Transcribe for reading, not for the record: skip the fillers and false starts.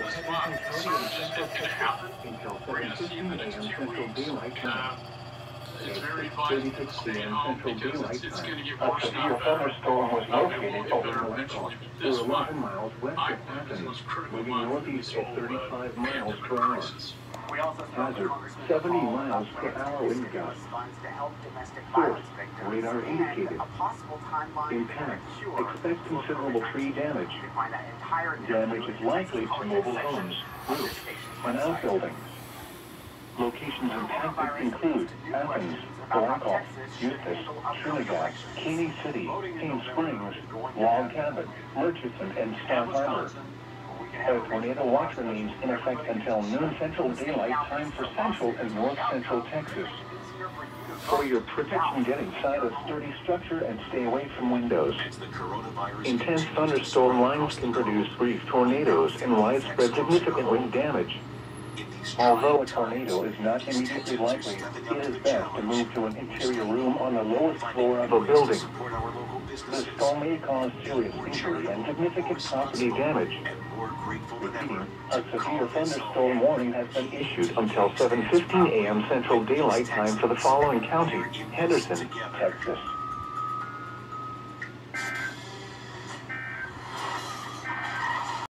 the spot. The surge is going to happen. We're going to see in the next 2 weeks. It's very advisable to stay home because it's going to get worse now. Thunderstorm was located over better eventually, but this one, 11 miles west I of believe, is the Athens, most critical moving one for northeast this at whole 35 miles pandemic per hour. crisis. Hazard, 70 miles per hour wind gust. Source, radar indicated. Impact, expect considerable tree damage. Damage is likely to mobile homes, roofs, and outbuildings. Locations impacted include Athens, Barakoff, Eustis, Trinidad, Caney City, Cane Springs, Log Cabin, Murchison, and Staff Harbor. A tornado watch remains in effect until noon Central Daylight Time for Central and North Central Texas. For your protection, get inside a sturdy structure and stay away from windows. Intense thunderstorm lines can produce brief tornadoes and widespread significant wind damage. Although a tornado is not immediately likely, it is best to move to an interior room on the lowest floor of a building. The storm may cause serious injury and significant property damage. Repeating, a severe thunderstorm warning has been issued until 7:15 a.m. Central Daylight Time for the following county: Henderson, Texas.